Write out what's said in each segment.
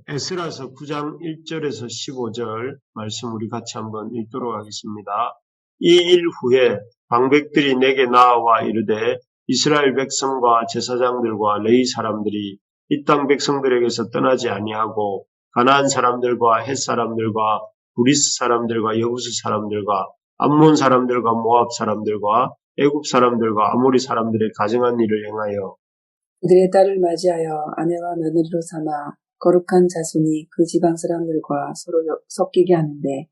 에스라서 9장 1절에서 15절 말씀 우리 같이 한번 읽도록 하겠습니다. 이 일 후에 방백들이 내게 나와 이르되 이스라엘 백성과 제사장들과 레위 사람들이 이 땅 백성들에게서 떠나지 아니하고 가나안 사람들과 헷 사람들과 브리스 사람들과 여부스 사람들과 암몬 사람들과 모압 사람들과 애굽 사람들과 아모리 사람들의 가증한 일을 행하여 그들의 딸을 맞이하여 아내와 며느리로 삼아 거룩한 자손이 그 지방 사람들과 서로 섞이게 하는데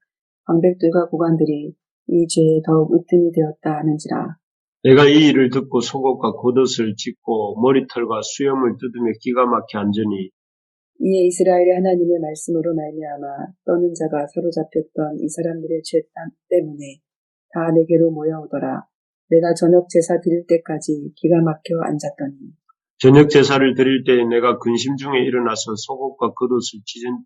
방백들과 고관들이 이 죄에 더욱 으뜸이 되었다 하는지라. 내가 이 일을 듣고 속옷과 겉옷을 찢고 머리털과 수염을 뜯으며 기가 막혀 앉으니 이에 이스라엘의 하나님의 말씀으로 말미암아 떠는 자가 사로잡혔던 이 사람들의 죄 때문에 다 내게로 모여오더라. 내가 저녁 제사 드릴 때까지 기가 막혀 앉았더니 저녁 제사를 드릴 때에 내가 근심 중에 일어나서 속옷과 겉옷을 찢은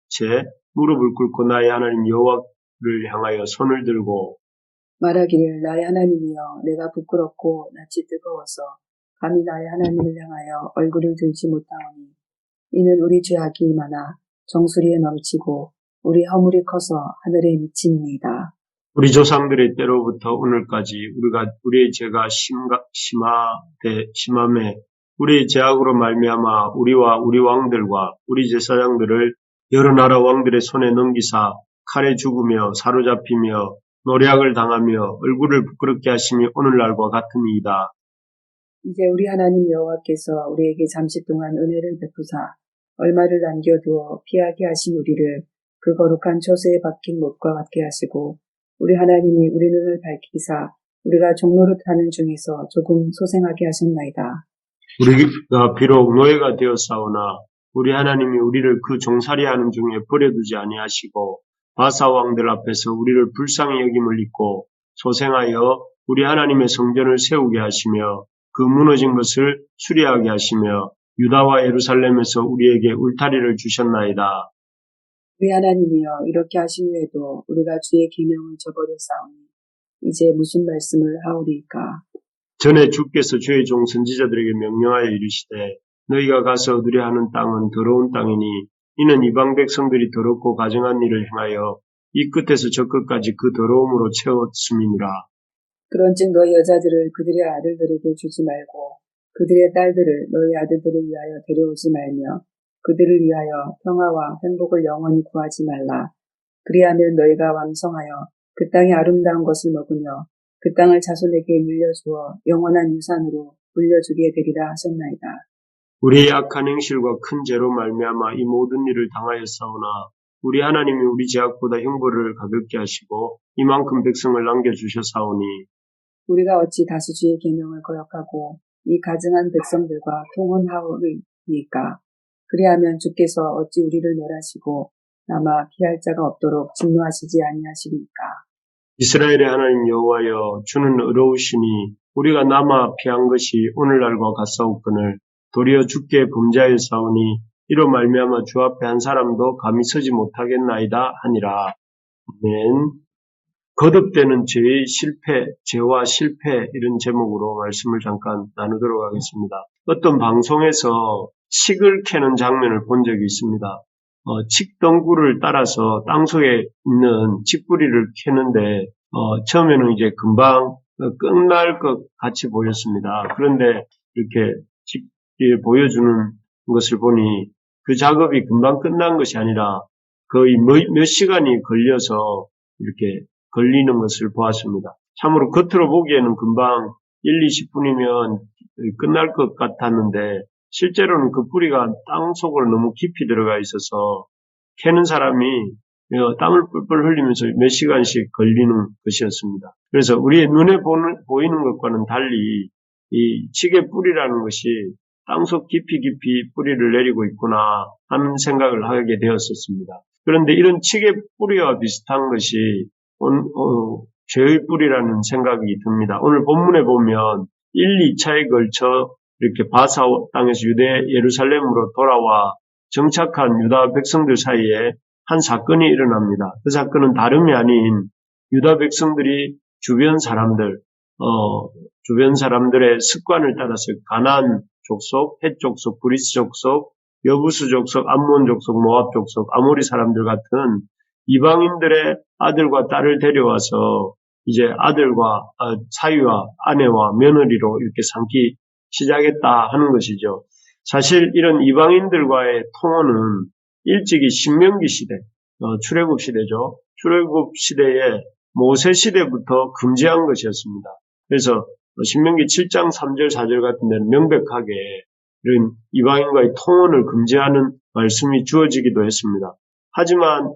채 무릎을 꿇고 나의 하나님 여호와를 향하여 손을 들고 말하기를 나의 하나님이여 내가 부끄럽고 낯이 뜨거워서 감히 나의 하나님을 향하여 얼굴을 들지 못하오니 이는 우리 죄악이 많아 정수리에 넘치고 우리 허물이 커서 하늘에 미치니이다. 우리 조상들의 때로부터 오늘까지 우리의 죄가 심함에 우리의 죄악으로 말미암아 우리와 우리 왕들과 우리 제사장들을 여러 나라 왕들의 손에 넘기사 칼에 죽으며 사로잡히며 노략을 당하며 얼굴을 부끄럽게 하심이 오늘날과 같으니이다. 이제 우리 하나님 여호와께서 우리에게 잠시 동안 은혜를 베푸사 얼마를 남겨두어 피하게 하신 우리를 그 거룩한 처소에 박힌 못과 같게 하시고 우리 하나님이 우리 눈을 밝히사 우리가 종노릇 하는 중에서 조금 소생하게 하셨나이다. 우리가 비록 노예가 되었사오나 우리 하나님이 우리를 그 종살이하는 중에 버려두지 아니하시고 바사 왕들 앞에서 우리를 불쌍히 여김을 입고 소생하여 우리 하나님의 성전을 세우게 하시며 그 무너진 것을 수리하게 하시며 유다와 예루살렘에서 우리에게 울타리를 주셨나이다. 우리 하나님이여 이렇게 하신 후에도 우리가 주의 계명을 저버렸사오니 이제 무슨 말씀을 하오리이까. 전에 주께서 주의 종 선지자들에게 명령하여 이르시되 너희가 가서 얻으려 하는 땅은 더러운 땅이니 이는 이방 백성들이 더럽고 가증한 일을 행하여 이 끝에서 저 끝까지 그 더러움으로 채웠음이니라. 그런즉 너희 여자들을 그들의 아들들에게 주지 말고 그들의 딸들을 너희 아들들을 위하여 데려오지 말며 그들을 위하여 평화와 행복을 영원히 구하지 말라. 그리하면 너희가 왕성하여 그 땅의 아름다운 것을 먹으며 그 땅을 자손에게 물려주어 영원한 유산으로 물려주게 되리라 하셨나이다. 우리의 악한 행실과 큰 죄로 말미암아 이 모든 일을 당하였사오나 우리 하나님이 우리 죄악보다 형벌을 가볍게 하시고 이만큼 백성을 남겨주셨사오니 우리가 어찌 다시 주의 계명을 거역하고 이 가증한 백성들과 통혼하오리이까. 그리하면 주께서 어찌 우리를 멸하시고 남아 피할 자가 없도록 진노하시지 아니하시리이까. 이스라엘의 하나님 여호와여 주는 의로우시니 우리가 남아 피한 것이 오늘날과 같사옵거늘 도리어 주께 범죄하였사오니 이로 말미암아 주 앞에 한 사람도 감히 서지 못하겠나이다 하니라. 아멘. 거듭되는 죄와 실패 이런 제목으로 말씀을 잠깐 나누도록 하겠습니다. 어떤 방송에서 칡을 캐는 장면을 본 적이 있습니다. 칡덩굴을 따라서 땅속에 있는 칡뿌리를 캐는데 처음에는 이제 금방 끝날 것 같이 보였습니다. 그런데 이렇게 칡에 보여주는 것을 보니 그 작업이 금방 끝난 것이 아니라 거의 몇 시간이 걸려서 이렇게 걸리는 것을 보았습니다. 참으로 겉으로 보기에는 금방 1-20분이면 끝날 것 같았는데 실제로는 그 뿌리가 땅 속으로 너무 깊이 들어가 있어서 캐는 사람이 땀을 뿔뿔 흘리면서 몇 시간씩 걸리는 것이었습니다. 그래서 우리의 눈에 보이는 것과는 달리 이 칡의 뿌리라는 것이 땅속 깊이 뿌리를 내리고 있구나 하는 생각을 하게 되었었습니다. 그런데 이런 칡의 뿌리와 비슷한 것이 죄의 뿌리라는 생각이 듭니다. 오늘 본문에 보면 1-2차에 걸쳐 이렇게 바사 땅에서 유대 예루살렘으로 돌아와 정착한 유다 백성들 사이에 한 사건이 일어납니다. 그 사건은 다름이 아닌 유다 백성들이 주변 사람들의 습관을 따라서 가나안 족속, 헷 족속, 브리스 족속, 여부수 족속, 암몬 족속, 모압 족속, 아모리 사람들 같은 이방인들의 아들과 딸을 데려와서 이제 아들과 사위와 아내와 며느리로 이렇게 삼기 시작했다 하는 것이죠. 사실 이런 이방인들과의 통혼은 일찍이 신명기 시대, 출애굽 시대죠. 출애굽 시대에 모세 시대부터 금지한 것이었습니다. 그래서 신명기 7장 3절 4절 같은 데는 명백하게 이런 이방인과의 통혼을 금지하는 말씀이 주어지기도 했습니다. 하지만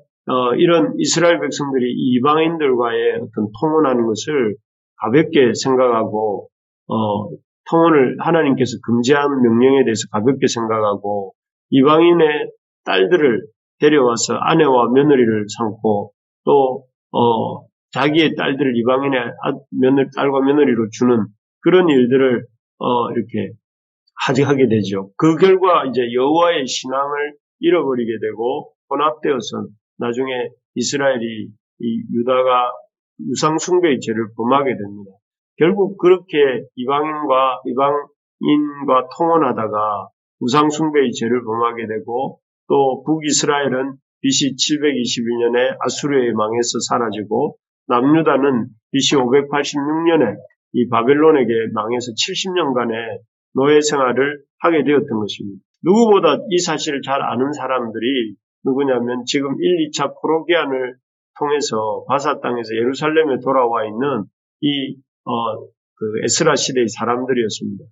이런 이스라엘 백성들이 이방인들과의 어떤 통혼하는 것을 가볍게 생각하고 통혼을 하나님께서 금지한 명령에 대해서 가볍게 생각하고 이방인의 딸들을 데려와서 아내와 며느리를 삼고 또 자기의 딸들을 이방인의 딸과 며느리로 주는 그런 일들을 이렇게 하게 되죠. 그 결과 이제 여호와의 신앙을 잃어버리게 되고 혼합되어서 나중에 이스라엘이 이 유다가 우상 숭배의 죄를 범하게 됩니다. 결국 그렇게 이방인과 통혼하다가 우상 숭배의 죄를 범하게 되고 또 북이스라엘은 BC 721년에 아수르에 망해서 사라지고 남유다는 BC 586년에 이 바벨론에게 망해서 70년간의 노예 생활을 하게 되었던 것입니다. 누구보다 이 사실을 잘 아는 사람들이 누구냐면 지금 1, 2차 포로기한을 통해서 바사 땅에서 예루살렘에 돌아와 있는 이 그 에스라 시대의 사람들이었습니다.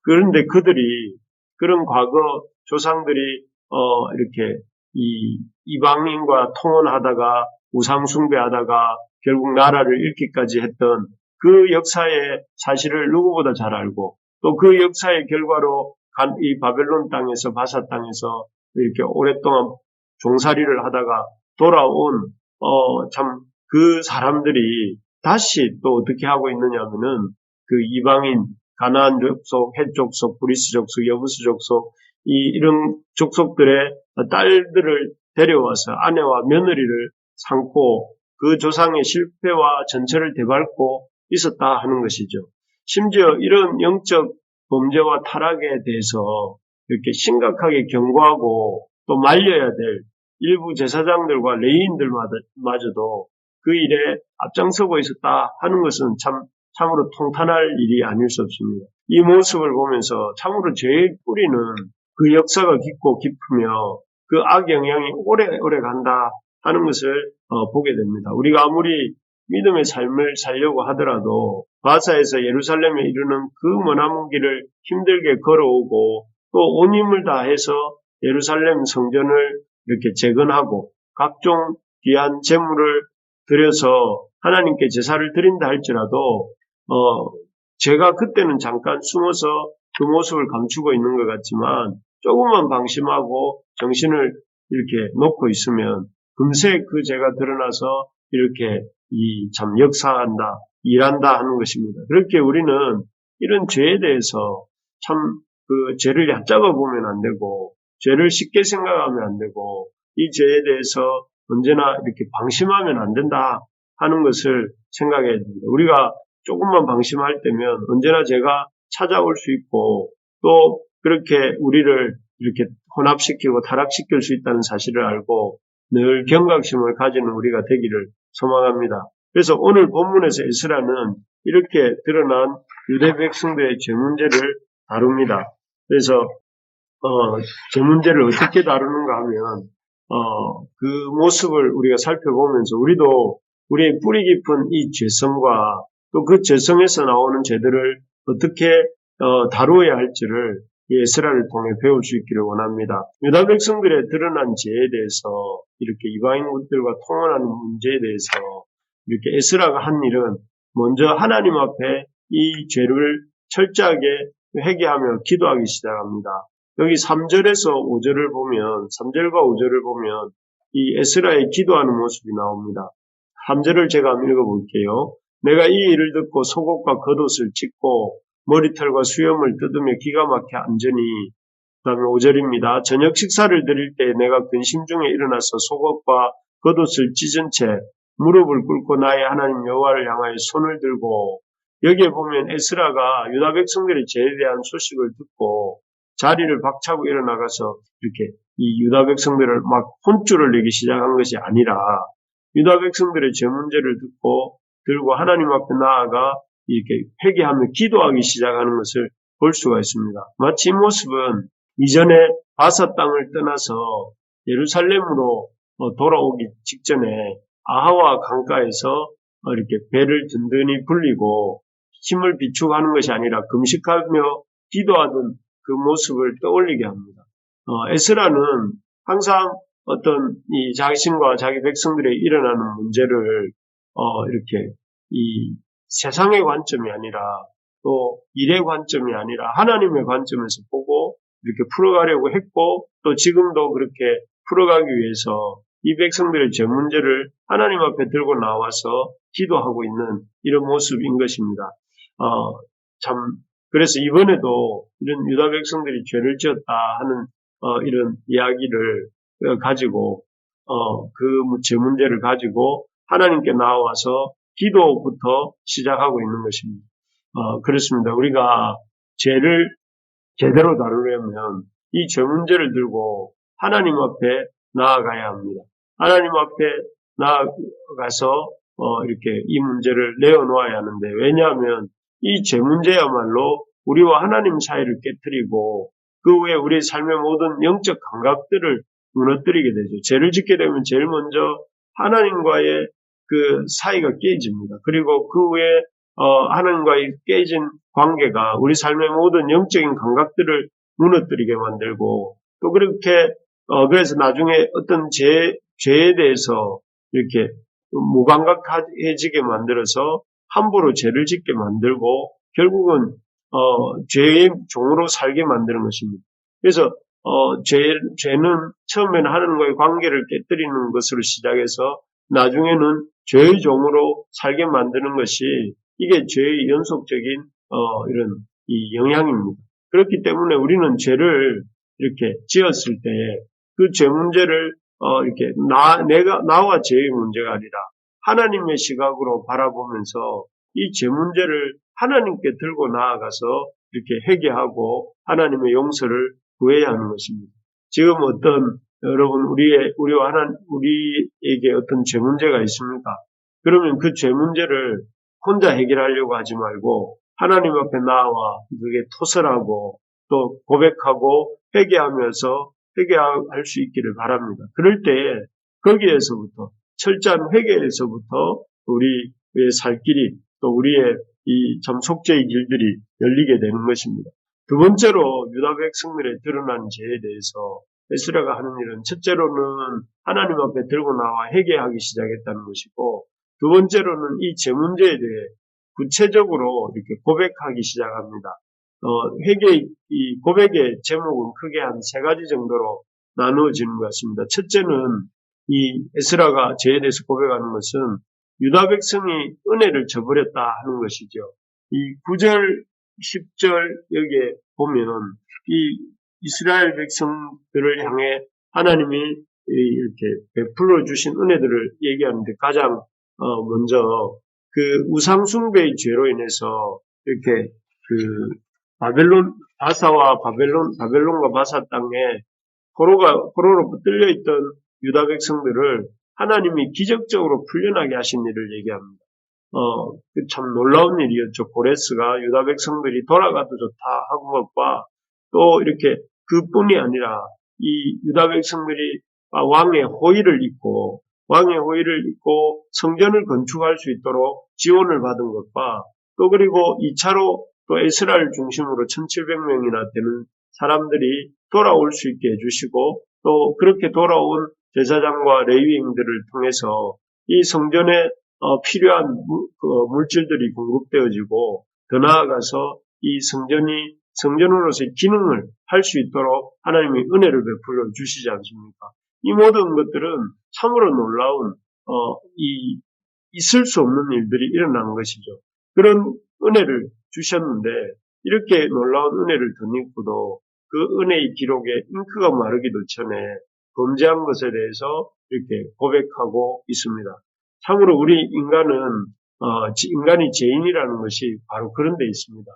그런데 그들이 그런 과거 조상들이 이렇게 이 이방인과 통혼하다가 우상 숭배하다가 결국 나라를 잃기까지 했던 그 역사의 사실을 누구보다 잘 알고 또 그 역사의 결과로 이 바벨론 땅에서 바사 땅에서 이렇게 오랫동안 종살이를 하다가 돌아온 참 그 사람들이 다시 또 어떻게 하고 있느냐면은 그 이방인 가나안 족속, 헷 족속, 브리스 족속, 여부수 족속 이런 족속들의 딸들을 데려와서 아내와 며느리를 삼고 그 조상의 실패와 전체를 되밟고 있었다 하는 것이죠. 심지어 이런 영적 범죄와 타락에 대해서 이렇게 심각하게 경고하고 또 말려야 될 일부 제사장들과 레위인들마저도 그 일에 앞장서고 있었다 하는 것은 참으로 통탄할 일이 아닐 수 없습니다. 이 모습을 보면서 참으로 죄의 뿌리는 그 역사가 깊고 깊으며 그 악 영향이 오래오래 간다 하는 것을 보게 됩니다. 우리가 아무리 믿음의 삶을 살려고 하더라도 바사에서 예루살렘에 이르는 그 머나먼 길을 힘들게 걸어오고 또 온 힘을 다해서 예루살렘 성전을 이렇게 재건하고 각종 귀한 제물을 드려서 하나님께 제사를 드린다 할지라도 제가 그때는 잠깐 숨어서 그 모습을 감추고 있는 것 같지만 조금만 방심하고 정신을 이렇게 놓고 있으면 금세 그 죄가 드러나서 이렇게 참 역사한다, 일한다 하는 것입니다. 그렇게 우리는 이런 죄에 대해서 참 그 죄를 얕잡아 보면 안 되고 죄를 쉽게 생각하면 안 되고 이 죄에 대해서 언제나 이렇게 방심하면 안 된다 하는 것을 생각해야 됩니다. 우리가 조금만 방심할 때면 언제나 죄가 찾아올 수 있고 또 그렇게 우리를 이렇게 혼합시키고 타락시킬 수 있다는 사실을 알고 늘 경각심을 가지는 우리가 되기를 소망합니다. 그래서 오늘 본문에서 에스라는 이렇게 드러난 유대 백성들의 죄 문제를 다룹니다. 그래서 죄 문제를 어떻게 다루는가 하면 그 모습을 우리가 살펴보면서 우리도 우리의 뿌리 깊은 이 죄성과 또 그 죄성에서 나오는 죄들을 어떻게 다루어야 할지를 이 에스라를 통해 배울 수 있기를 원합니다. 유다 백성들의 드러난 죄에 대해서 이렇게 이방인들과 통혼하는 문제에 대해서 이렇게 에스라가 한 일은 먼저 하나님 앞에 이 죄를 철저하게 회개하며 기도하기 시작합니다. 여기 3절에서 5절을 보면 3절과 5절을 보면 이 에스라의 기도하는 모습이 나옵니다. 3절을 제가 한번 읽어볼게요. 내가 이 일을 듣고 속옷과 겉옷을 찢고 머리털과 수염을 뜯으며 기가 막혀 앉으니 그 다음에 5절입니다. 저녁 식사를 드릴 때 내가 근심 중에 일어나서 속옷과 겉옷을 찢은 채 무릎을 꿇고 나의 하나님 여호와를 향하여 손을 들고 여기에 보면 에스라가 유다 백성들의 죄에 대한 소식을 듣고 자리를 박차고 일어나가서 이렇게 이 유다 백성들을 막 혼쭐을 내기 시작한 것이 아니라 유다 백성들의 죄 문제를 들고 하나님 앞에 나아가 이렇게 회개하며 기도하기 시작하는 것을 볼 수가 있습니다. 마치 이 모습은 이전에 바사 땅을 떠나서 예루살렘으로 돌아오기 직전에 아하와 강가에서 이렇게 배를 든든히 굴리고 힘을 비축하는 것이 아니라 금식하며 기도하던 그 모습을 떠올리게 합니다. 에스라는 항상 어떤 이 자신과 자기 백성들의 일어나는 문제를 이렇게 이 세상의 관점이 아니라 또 일의 관점이 아니라 하나님의 관점에서 보고 이렇게 풀어가려고 했고 또 지금도 그렇게 풀어가기 위해서 이 백성들의 죄 문제를 하나님 앞에 들고 나와서 기도하고 있는 이런 모습인 것입니다. 그래서 이번에도 이런 유다 백성들이 죄를 지었다 하는 이런 이야기를 가지고 그 죄 문제를 가지고 하나님께 나와서 기도부터 시작하고 있는 것입니다. 그렇습니다. 우리가 죄를 제대로 다루려면 이 죄 문제를 들고 하나님 앞에 나아가야 합니다. 하나님 앞에 나아가서 이렇게 이 문제를 내어놓아야 하는데 왜냐하면 이 죄 문제야말로 우리와 하나님 사이를 깨트리고 그 후에 우리의 삶의 모든 영적 감각들을 무너뜨리게 되죠. 죄를 짓게 되면 제일 먼저 하나님과의 그 사이가 깨집니다. 그리고 그 후에 하나님과의 깨진 관계가 우리 삶의 모든 영적인 감각들을 무너뜨리게 만들고 또 그렇게 그래서 나중에 어떤 죄에 대해서 이렇게 무감각해지게 만들어서 함부로 죄를 짓게 만들고 결국은 죄의 종으로 살게 만드는 것입니다. 그래서 죄는 처음에는 하나님과의 관계를 깨뜨리는 것으로 시작해서 나중에는 죄의 종으로 살게 만드는 것이 이게 죄의 연속적인 이런 이 영향입니다. 그렇기 때문에 우리는 죄를 이렇게 지었을 때 그 죄 문제를 이렇게 나와 죄의 문제가 아니라 하나님의 시각으로 바라보면서 이 죄 문제를 하나님께 들고 나아가서 이렇게 회개하고 하나님의 용서를 구해야 하는 것입니다. 지금 여러분 우리에게 어떤 죄 문제가 있습니까? 그러면 그 죄 문제를 혼자 해결하려고 하지 말고 하나님 앞에 나와 그게 토설하고 또 고백하고 회개할 수 있기를 바랍니다. 그럴 때 거기에서부터 철저한 회개에서부터 우리의 살 길이 또 우리의 이 참 속죄의 길들이 열리게 되는 것입니다. 두 번째로 유다 백성들의 드러난 죄에 대해서 에스라가 하는 일은 첫째로는 하나님 앞에 들고 나와 회개하기 시작했다는 것이고 두 번째로는 이 죄 문제에 대해 구체적으로 이렇게 고백하기 시작합니다. 이 고백의 제목은 크게 한 세 가지 정도로 나누어지는 것 같습니다. 첫째는 이 에스라가 죄에 대해서 고백하는 것은 유다 백성이 은혜를 저버렸다 하는 것이죠. 이 9절, 10절 여기에 보면 이 이스라엘 백성들을 향해 하나님이 이렇게 베풀어 주신 은혜들을 얘기하는데 가장 먼저 그 우상숭배의 죄로 인해서 이렇게 그 바사와 바벨론과 바사 땅에 포로로 붙들려 있던 유다 백성들을 하나님이 기적적으로 풀려나게 하신 일을 얘기합니다. 참 놀라운 일이었죠. 고레스가 유다 백성들이 돌아가도 좋다 하고 것과 또 이렇게 그뿐이 아니라 이 유다 백성들이 왕의 호의를 입고 성전을 건축할 수 있도록 지원을 받은 것과 또 그리고 2차로 또 에스라를 중심으로 1700명이나 되는 사람들이 돌아올 수 있게 해주시고 또 그렇게 돌아온 제사장과 레위인들을 통해서 이 성전에 필요한 물질들이 공급되어지고 더 나아가서 이 성전으로서의 기능을 할 수 있도록 하나님이 은혜를 베풀어 주시지 않습니까? 이 모든 것들은 참으로 놀라운 있을 수 없는 일들이 일어난 것이죠. 그런 은혜를 주셨는데 이렇게 놀라운 은혜를 덧입고도 그 은혜의 기록에 잉크가 마르기도 전에 범죄한 것에 대해서 이렇게 고백하고 있습니다. 참으로 우리 인간이 죄인이라는 것이 바로 그런 데 있습니다.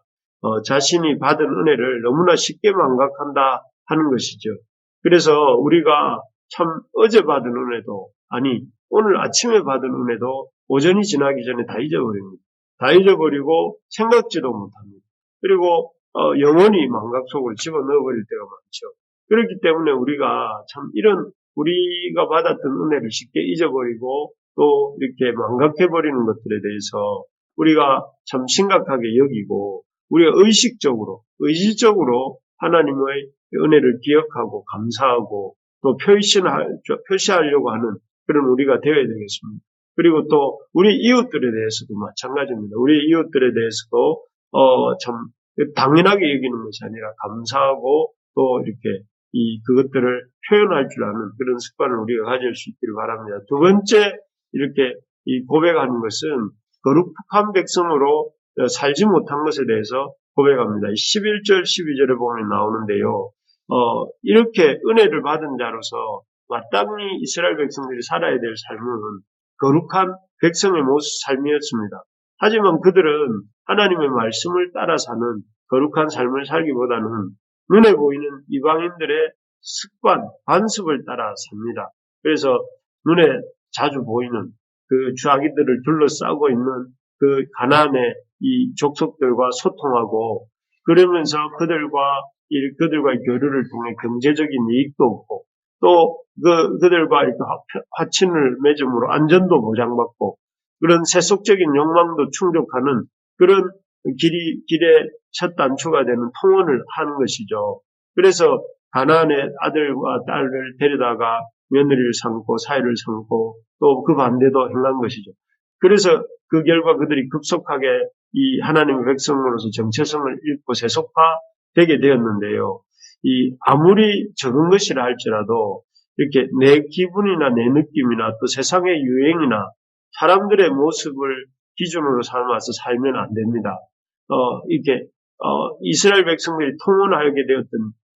자신이 받은 은혜를 너무나 쉽게 망각한다 하는 것이죠. 그래서 우리가 참 어제 받은 은혜도, 아니 오늘 아침에 받은 은혜도 오전이 지나기 전에 다 잊어버립니다. 다 잊어버리고 생각지도 못합니다. 그리고 영원히 망각 속으로 집어넣어버릴 때가 많죠. 그렇기 때문에 우리가 참 이런 우리가 받았던 은혜를 쉽게 잊어버리고 또 이렇게 망각해버리는 것들에 대해서 우리가 참 심각하게 여기고 우리가 의식적으로 하나님의 은혜를 기억하고 감사하고 또 표시하려고 하는 그런 우리가 되어야 되겠습니다. 그리고 또 우리 이웃들에 대해서도 마찬가지입니다. 우리 이웃들에 대해서도 참 당연하게 여기는 것이 아니라 감사하고 또 이렇게 그것들을 표현할 줄 아는 그런 습관을 우리가 가질 수 있기를 바랍니다. 두 번째 이렇게 고백하는 것은 거룩한 백성으로 살지 못한 것에 대해서 고백합니다. 11절, 12절에 보면 나오는데요. 이렇게 은혜를 받은 자로서 마땅히 이스라엘 백성들이 살아야 될 삶은 거룩한 백성의 삶이었습니다. 하지만 그들은 하나님의 말씀을 따라 사는 거룩한 삶을 살기보다는 눈에 보이는 이방인들의 습관, 관습을 따라 삽니다. 그래서 눈에 자주 보이는 그 자기들을 둘러싸고 있는 그 가나안의 이 족속들과 소통하고 그러면서 그들과의 교류를 통해 경제적인 이익도 얻고 또 그들과 이렇게 화친을 맺음으로 안전도 보장받고 그런 세속적인 욕망도 충족하는 그런 길의 첫 단추가 되는 통원을 하는 것이죠. 그래서 가나안의 아들과 딸을 데려다가 며느리를 삼고 사위를 삼고 또 그 반대도 행한 것이죠. 그래서 그 결과 그들이 급속하게 이 하나님의 백성으로서 정체성을 잃고 세속화되게 되었는데요. 아무리 적은 것이라 할지라도 이렇게 내 기분이나 내 느낌이나 또 세상의 유행이나 사람들의 모습을 기준으로 삼아서 살면 안 됩니다. 이스라엘 백성들이 통혼하게 되었던,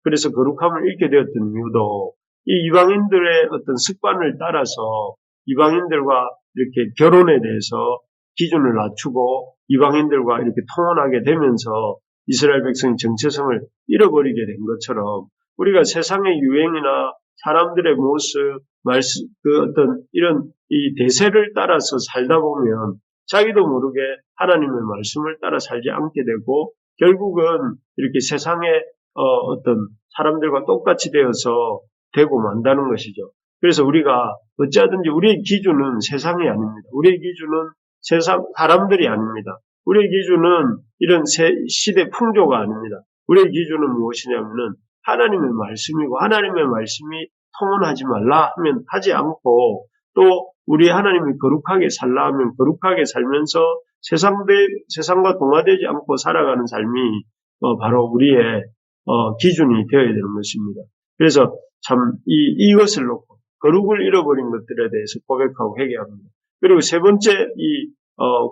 그래서 거룩함을 잃게 되었던 이유도 이 이방인들의 어떤 습관을 따라서 이방인들과 이렇게 결혼에 대해서 기준을 낮추고 이방인들과 이렇게 통혼하게 되면서 이스라엘 백성의 정체성을 잃어버리게 된 것처럼 우리가 세상의 유행이나 사람들의 모습, 어떤 이런 이 대세를 따라서 살다 보면 자기도 모르게 하나님의 말씀을 따라 살지 않게 되고 결국은 이렇게 세상의 어떤 사람들과 똑같이 되어서 되고 만다는 것이죠. 그래서 우리가 어찌하든지 우리의 기준은 세상이 아닙니다. 우리의 기준은 사람들이 아닙니다. 우리의 기준은 이런 시대 풍조가 아닙니다. 우리의 기준은 무엇이냐면은 하나님의 말씀이고 하나님의 말씀이 통혼하지 말라 하면 하지 않고 또 우리 하나님이 거룩하게 살라 하면 거룩하게 살면서 세상과 동화되지 않고 살아가는 삶이 바로 우리의 기준이 되어야 되는 것입니다. 그래서 참 이것을 놓고 거룩을 잃어버린 것들에 대해서 고백하고 회개합니다. 그리고 세 번째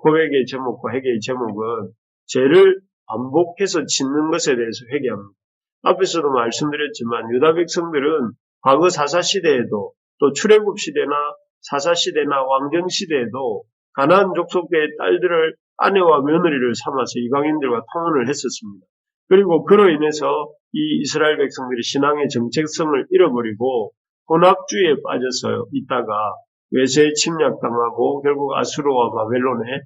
고백의 제목과 회개의 제목은 죄를 반복해서 짓는 것에 대해서 회개합니다. 앞에서도 말씀드렸지만 유다 백성들은 과거 사사시대에도 또 출애굽 시대나 사사시대나 왕정시대에도 가나안 족속의 딸들을 아내와 며느리를 삼아서 이방인들과 통혼을 했었습니다. 그리고 그로 인해서 이 이스라엘 백성들이 신앙의 정체성을 잃어버리고 혼합주의에 빠져서 있다가 외세에 침략당하고 결국 아수르와 바벨론에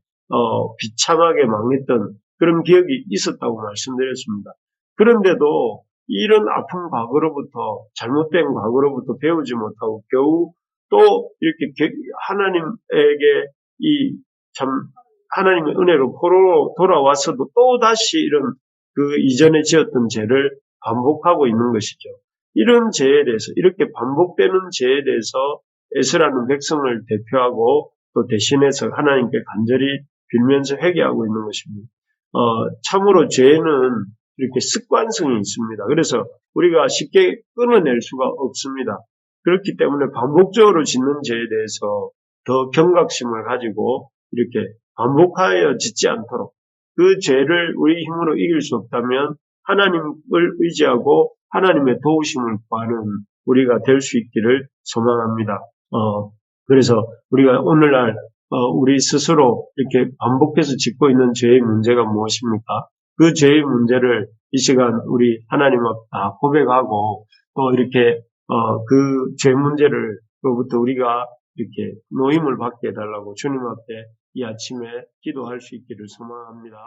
비참하게 망했던 그런 기억이 있었다고 말씀드렸습니다. 그런데도 이런 아픈 과거로부터 잘못된 과거로부터 배우지 못하고 겨우 또 이렇게 하나님에게 하나님의 은혜로 포로로 돌아와서도 또 다시 이런 그 이전에 지었던 죄를 반복하고 있는 것이죠. 이런 죄에 대해서 이렇게 반복되는 죄에 대해서 에스라는 백성을 대표하고 또 대신해서 하나님께 간절히 빌면서 회개하고 있는 것입니다. 참으로 죄는 이렇게 습관성이 있습니다. 그래서 우리가 쉽게 끊어낼 수가 없습니다. 그렇기 때문에 반복적으로 짓는 죄에 대해서 더 경각심을 가지고 이렇게 반복하여 짓지 않도록 그 죄를 우리 힘으로 이길 수 없다면 하나님을 의지하고 하나님의 도우심을 구하는 우리가 될 수 있기를 소망합니다. 그래서 우리가 오늘날 우리 스스로 이렇게 반복해서 짓고 있는 죄의 문제가 무엇입니까? 그 죄의 문제를 이 시간 우리 하나님 앞에 다 고백하고 또 이렇게 그 죄 문제로부터 우리가 이렇게 노임을 받게 해달라고 주님 앞에 이 아침에 기도할 수 있기를 소망합니다.